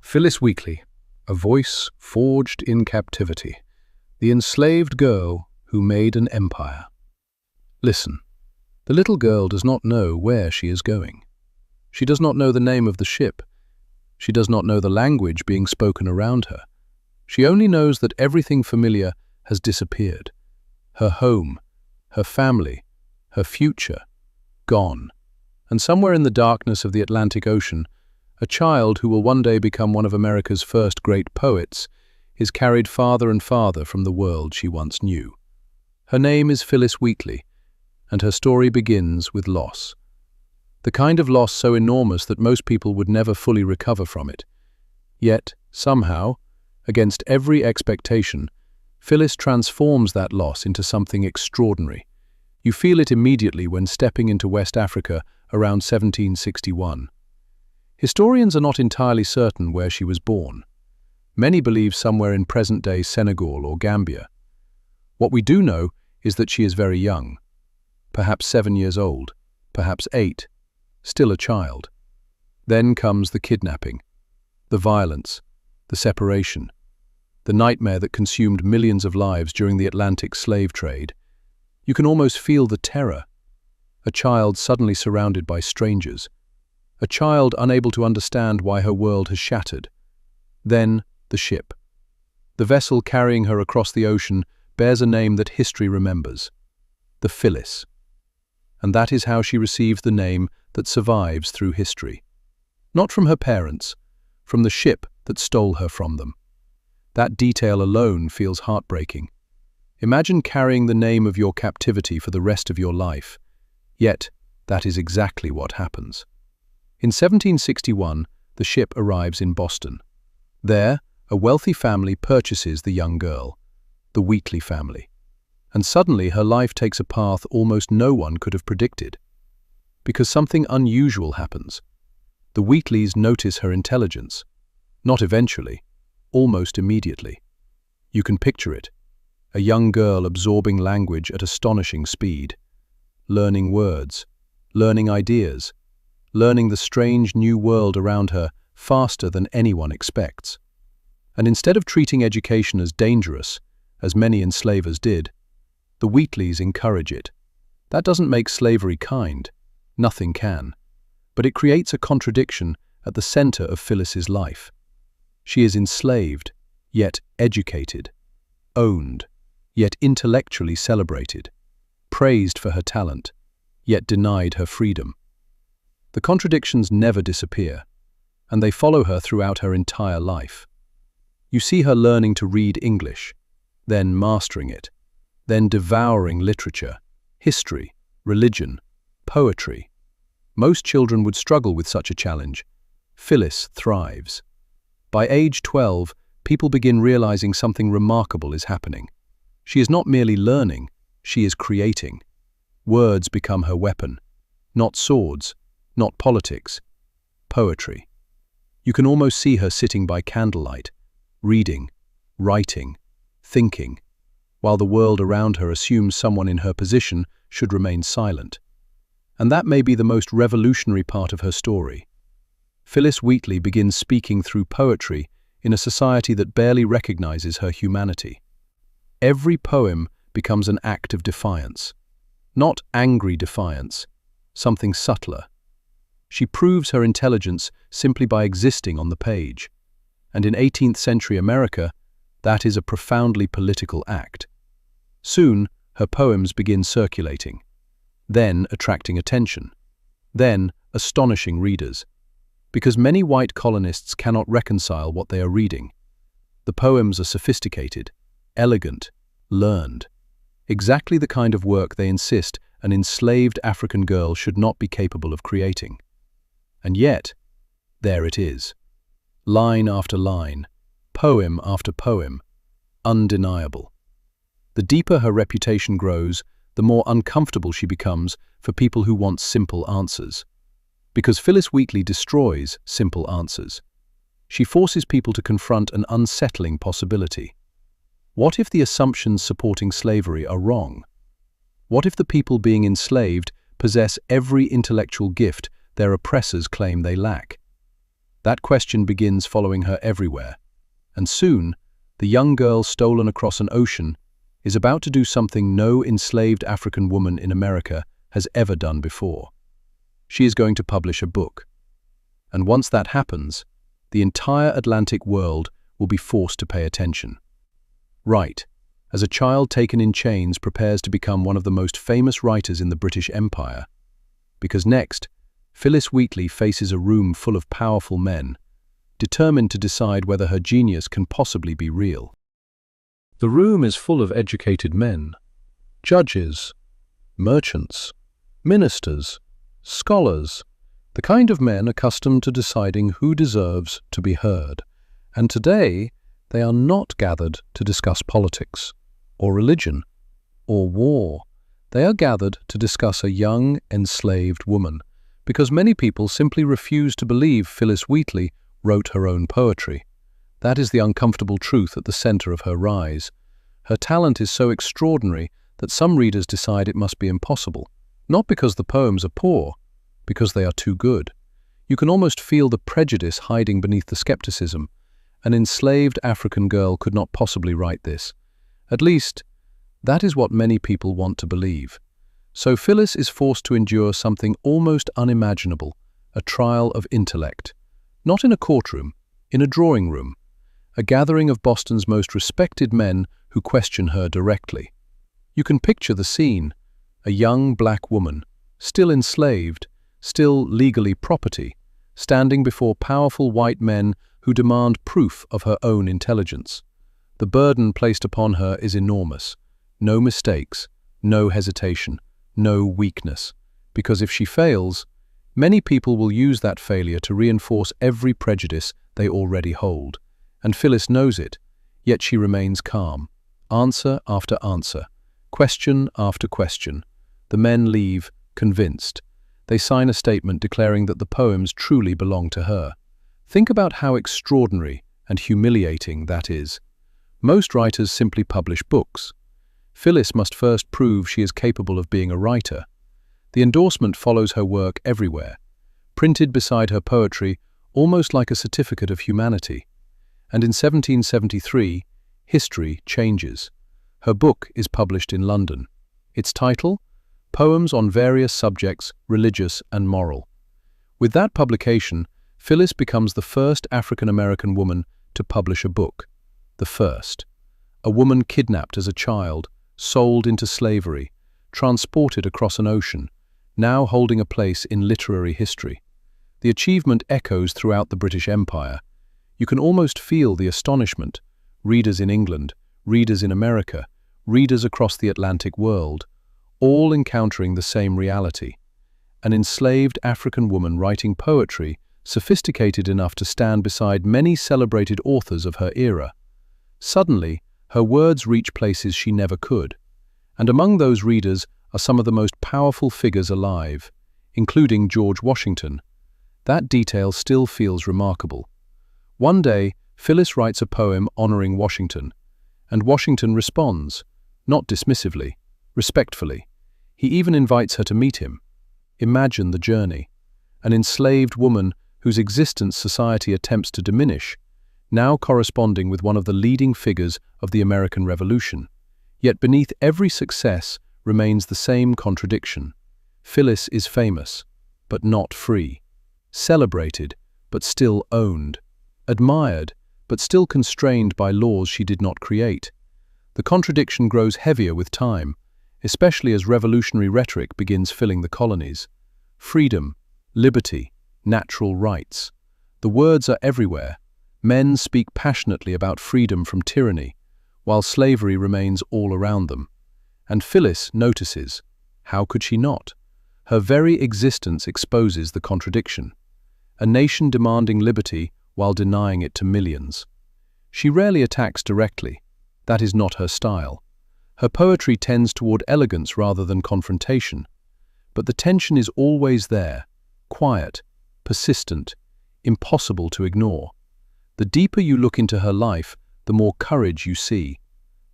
Phillis Wheatley, a voice forged in captivity, the enslaved girl who made an empire. Listen, the little girl does not know where she is going. She does not know the name of the ship. She does not know the language being spoken around her. She only knows that everything familiar has disappeared. Her home, her family, her future, gone. And somewhere in the darkness of the Atlantic Ocean, a child who will one day become one of America's first great poets is carried farther and farther from the world she once knew. Her name is Phillis Wheatley, and her story begins with loss. The kind of loss so enormous that most people would never fully recover from it. Yet, somehow, against every expectation, Phillis transforms that loss into something extraordinary. You feel it immediately when stepping into West Africa around 1761. Historians are not entirely certain where she was born. Many believe somewhere in present-day Senegal or Gambia. What we do know is that she is very young, perhaps 7 years old, perhaps 8, still a child. Then comes the kidnapping, the violence, the separation, the nightmare that consumed millions of lives during the Atlantic slave trade. You can almost feel the terror. A child suddenly surrounded by strangers. A child unable to understand why her world has shattered. Then, the ship. The vessel carrying her across the ocean bears a name that history remembers. The Phillis. And that is how she received the name that survives through history. Not from her parents, from the ship that stole her from them. That detail alone feels heartbreaking. Imagine carrying the name of your captivity for the rest of your life. Yet, that is exactly what happens. In 1761, the ship arrives in Boston. There, a wealthy family purchases the young girl, the Wheatley family. And suddenly her life takes a path almost no one could have predicted. Because something unusual happens. The Wheatleys notice her intelligence. Not eventually, almost immediately. You can picture it. A young girl absorbing language at astonishing speed. Learning words, learning ideas, learning the strange new world around her faster than anyone expects. And instead of treating education as dangerous, as many enslavers did, the Wheatleys encourage it. That doesn't make slavery kind. Nothing can. But it creates a contradiction at the center of Phillis's life. She is enslaved, yet educated, owned, yet intellectually celebrated, praised for her talent, yet denied her freedom. The contradictions never disappear, and they follow her throughout her entire life. You see her learning to read English, then mastering it, then devouring literature, history, religion, poetry. Most children would struggle with such a challenge. Phillis thrives. By age 12, people begin realizing something remarkable is happening. She is not merely learning, she is creating. Words become her weapon, not swords, not politics, poetry. You can almost see her sitting by candlelight, reading, writing, thinking, while the world around her assumes someone in her position should remain silent. And that may be the most revolutionary part of her story. Phillis Wheatley begins speaking through poetry in a society that barely recognizes her humanity. Every poem becomes an act of defiance. Not angry defiance, something subtler. She proves her intelligence simply by existing on the page. And in 18th century America, that is a profoundly political act. Soon, her poems begin circulating, then attracting attention, then astonishing readers. Because many white colonists cannot reconcile what they are reading. The poems are sophisticated, elegant, learned. Exactly the kind of work they insist an enslaved African girl should not be capable of creating. And yet, there it is. Line after line, poem after poem, undeniable. The deeper her reputation grows, the more uncomfortable she becomes for people who want simple answers. Because Phillis Wheatley destroys simple answers. She forces people to confront an unsettling possibility. What if the assumptions supporting slavery are wrong? What if the people being enslaved possess every intellectual gift their oppressors claim they lack? That question begins following her everywhere. And soon, the young girl stolen across an ocean is about to do something no enslaved African woman in America has ever done before. She is going to publish a book. And once that happens, the entire Atlantic world will be forced to pay attention. Right, as a child taken in chains prepares to become one of the most famous writers in the British Empire. Because next, Phillis Wheatley faces a room full of powerful men, determined to decide whether her genius can possibly be real. The room is full of educated men, judges, merchants, ministers, scholars, the kind of men accustomed to deciding who deserves to be heard. And today, they are not gathered to discuss politics, or religion, or war. They are gathered to discuss a young, enslaved woman, because many people simply refuse to believe Phillis Wheatley wrote her own poetry. That is the uncomfortable truth at the center of her rise. Her talent is so extraordinary that some readers decide it must be impossible, not because the poems are poor, because they are too good. You can almost feel the prejudice hiding beneath the skepticism. An enslaved African girl could not possibly write this. At least, that is what many people want to believe. So Phillis is forced to endure something almost unimaginable, a trial of intellect. Not in a courtroom, in a drawing room, a gathering of Boston's most respected men who question her directly. You can picture the scene, a young black woman, still enslaved, still legally property, standing before powerful white men who demand proof of her own intelligence. The burden placed upon her is enormous. No mistakes, no hesitation, no weakness. Because if she fails, many people will use that failure to reinforce every prejudice they already hold. And Phillis knows it, yet she remains calm. Answer after answer, question after question. The men leave, convinced. They sign a statement declaring that the poems truly belong to her. Think about how extraordinary and humiliating that is. Most writers simply publish books. Phillis must first prove she is capable of being a writer. The endorsement follows her work everywhere, printed beside her poetry almost like a certificate of humanity. And in 1773, history changes. Her book is published in London. Its title? Poems on Various Subjects, Religious and Moral. With that publication, Phillis becomes the first African-American woman to publish a book. The first. A woman kidnapped as a child, sold into slavery, transported across an ocean, now holding a place in literary history. The achievement echoes throughout the British Empire. You can almost feel the astonishment. Readers in England, readers in America, readers across the Atlantic world, all encountering the same reality. An enslaved African woman writing poetry sophisticated enough to stand beside many celebrated authors of her era. Suddenly, her words reach places she never could. And among those readers are some of the most powerful figures alive, including George Washington. That detail still feels remarkable. One day, Phillis writes a poem honoring Washington, and Washington responds, not dismissively, respectfully. He even invites her to meet him. Imagine the journey. An enslaved woman whose existence society attempts to diminish, now corresponding with one of the leading figures of the American Revolution. Yet beneath every success remains the same contradiction. Phillis is famous, but not free. Celebrated, but still owned. Admired, but still constrained by laws she did not create. The contradiction grows heavier with time, especially as revolutionary rhetoric begins filling the colonies. Freedom, liberty, natural rights. The words are everywhere. Men speak passionately about freedom from tyranny, while slavery remains all around them. And Phillis notices. How could she not? Her very existence exposes the contradiction. A nation demanding liberty while denying it to millions. She rarely attacks directly. That is not her style. Her poetry tends toward elegance rather than confrontation. But the tension is always there, quiet, persistent, impossible to ignore. The deeper you look into her life, the more courage you see.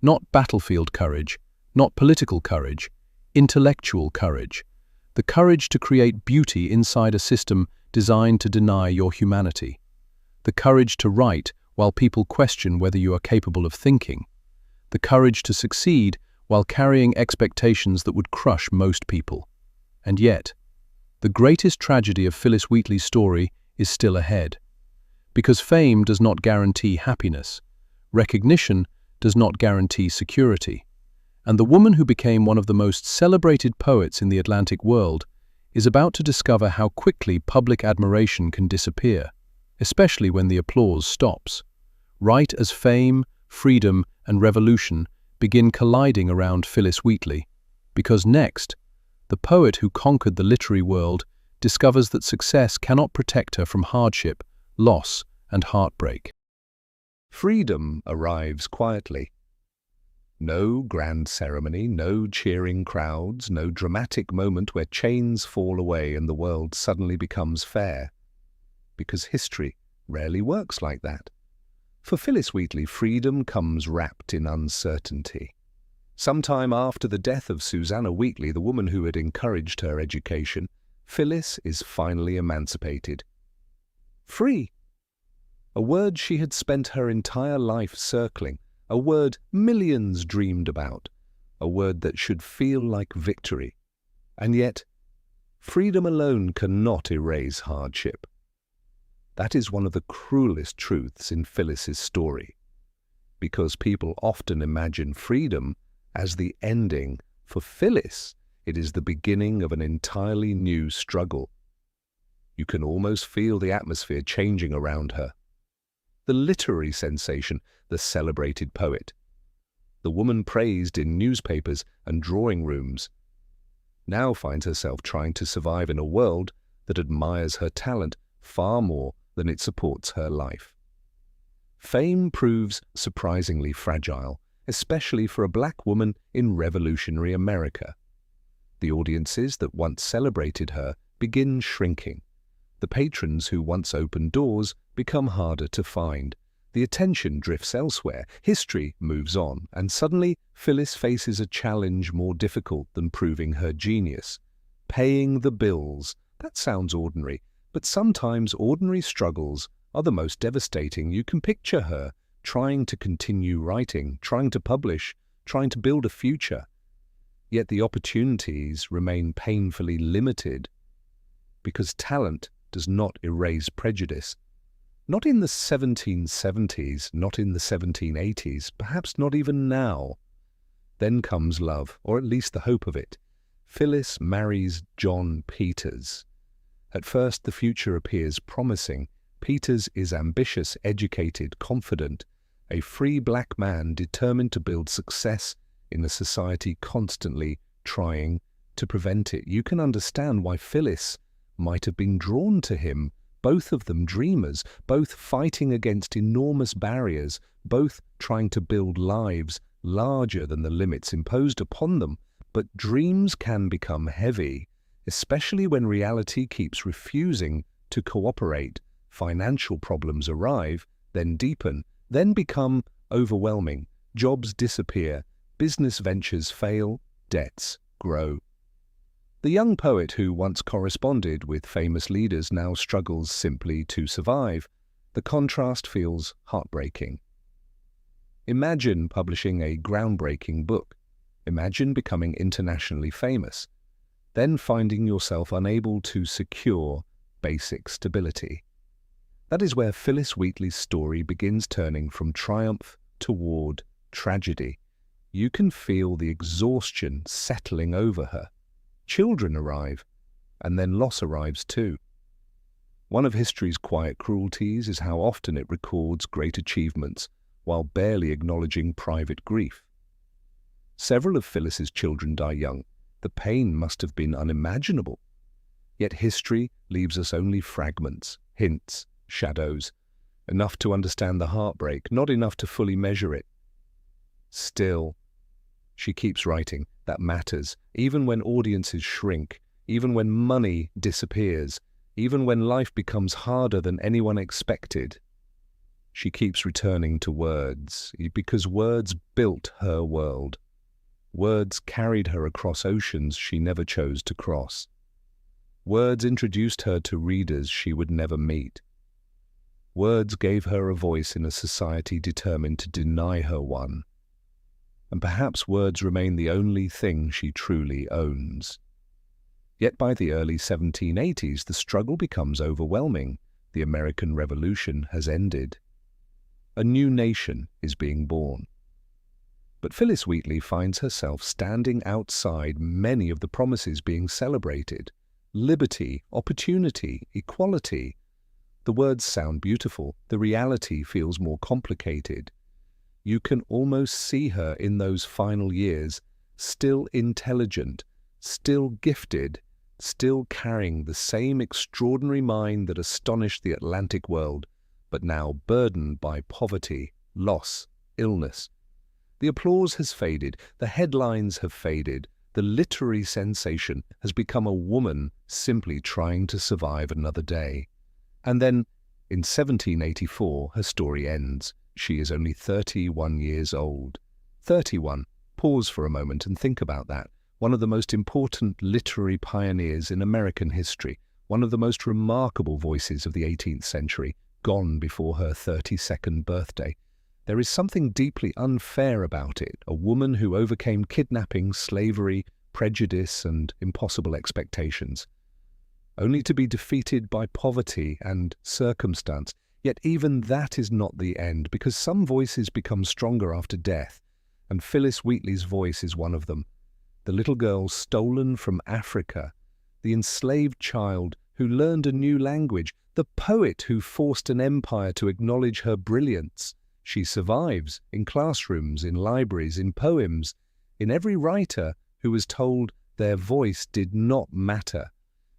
Not battlefield courage, not political courage, intellectual courage. The courage to create beauty inside a system designed to deny your humanity. the courage to write while people question whether you are capable of thinking, the courage to succeed while carrying expectations that would crush most people. And yet, the greatest tragedy of Phillis Wheatley's story is still ahead. Because fame does not guarantee happiness, recognition does not guarantee security, and the woman who became one of the most celebrated poets in the Atlantic world is about to discover how quickly public admiration can disappear, especially when the applause stops, right as fame, freedom, and revolution begin colliding around Phillis Wheatley. Because next, the poet who conquered the literary world discovers that success cannot protect her from hardship, loss, and heartbreak. Freedom arrives quietly. No grand ceremony, no cheering crowds, no dramatic moment where chains fall away and the world suddenly becomes fair. Because history rarely works like that. For Phillis Wheatley, freedom comes wrapped in uncertainty. Sometime after the death of Susanna Wheatley, the woman who had encouraged her education, Phillis is finally emancipated. Free! A word she had spent her entire life circling, a word millions dreamed about, a word that should feel like victory. And yet, freedom alone cannot erase hardship. That is one of the cruelest truths in Phillis's story, because people often imagine freedom as the ending. For Phillis, it is the beginning of an entirely new struggle. You can almost feel the atmosphere changing around her. The literary sensation, the celebrated poet, the woman praised in newspapers and drawing rooms, now finds herself trying to survive in a world that admires her talent far more than it supports her life. Fame proves surprisingly fragile, especially for a black woman in revolutionary America. The audiences that once celebrated her begin shrinking. The patrons who once opened doors become harder to find. The attention drifts elsewhere, history moves on, and suddenly Phillis faces a challenge more difficult than proving her genius. Paying the bills. That sounds ordinary, but sometimes ordinary struggles are the most devastating. You can picture her trying to continue writing, trying to publish, trying to build a future. Yet the opportunities remain painfully limited, because talent does not erase prejudice. Not in the 1770s, not in the 1780s, perhaps not even now. Then comes love, or at least the hope of it. Phillis marries John Peters. At first, the future appears promising. Peters is ambitious, educated, confident, a free black man determined to build success in a society constantly trying to prevent it. You can understand why Phillis might have been drawn to him, both of them dreamers, both fighting against enormous barriers, both trying to build lives larger than the limits imposed upon them. But dreams can become heavy, especially when reality keeps refusing to cooperate. Financial problems arrive, then deepen, then become overwhelming. Jobs disappear, business ventures fail, debts grow. The young poet who once corresponded with famous leaders now struggles simply to survive. The contrast feels heartbreaking. Imagine publishing a groundbreaking book. Imagine becoming internationally famous, then finding yourself unable to secure basic stability. That is where Phillis Wheatley's story begins turning from triumph toward tragedy. You can feel the exhaustion settling over her. Children arrive, and then loss arrives too. One of history's quiet cruelties is how often it records great achievements while barely acknowledging private grief. Several of Phillis's children die young. The pain must have been unimaginable. Yet history leaves us only fragments, hints, shadows, enough to understand the heartbreak, not enough to fully measure it. Still, she keeps writing. That matters, even when audiences shrink, even when money disappears, even when life becomes harder than anyone expected. She keeps returning to words, because words built her world. Words carried her across oceans she never chose to cross. Words introduced her to readers she would never meet. Words gave her a voice in a society determined to deny her one. And perhaps words remain the only thing she truly owns. Yet by the early 1780s, the struggle becomes overwhelming. The American Revolution has ended. A new nation is being born. But Phillis Wheatley finds herself standing outside many of the promises being celebrated. Liberty, opportunity, equality. The words sound beautiful, the reality feels more complicated. You can almost see her in those final years, still intelligent, still gifted, still carrying the same extraordinary mind that astonished the Atlantic world, but now burdened by poverty, loss, illness. The applause has faded, the headlines have faded, the literary sensation has become a woman simply trying to survive another day. And then, in 1784, her story ends. She is only 31 years old. 31. Pause for a moment and think about that. One of the most important literary pioneers in American history, one of the most remarkable voices of the 18th century, gone before her 32nd birthday. There is something deeply unfair about it, a woman who overcame kidnapping, slavery, prejudice, and impossible expectations, only to be defeated by poverty and circumstance. Yet even that is not the end, because some voices become stronger after death, and Phillis Wheatley's voice is one of them. The little girl stolen from Africa, the enslaved child who learned a new language, the poet who forced an empire to acknowledge her brilliance. She survives in classrooms, in libraries, in poems, in every writer who was told their voice did not matter,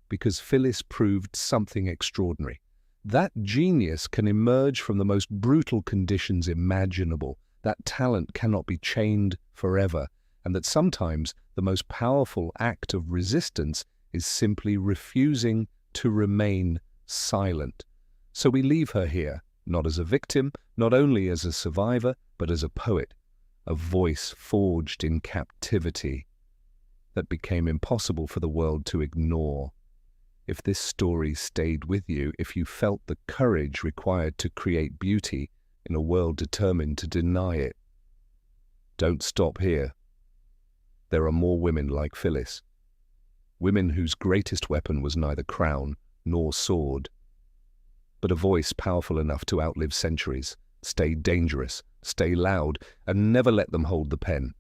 because Phillis proved something extraordinary. That genius can emerge from the most brutal conditions imaginable, that talent cannot be chained forever, and that sometimes the most powerful act of resistance is simply refusing to remain silent. So we leave her here, not as a victim, not only as a survivor, but as a poet, a voice forged in captivity that became impossible for the world to ignore. If this story stayed with you, if you felt the courage required to create beauty in a world determined to deny it, don't stop here. There are more women like Phillis, women whose greatest weapon was neither crown nor sword, but a voice powerful enough to outlive centuries, stay dangerous, stay loud, and never let them hold the pen.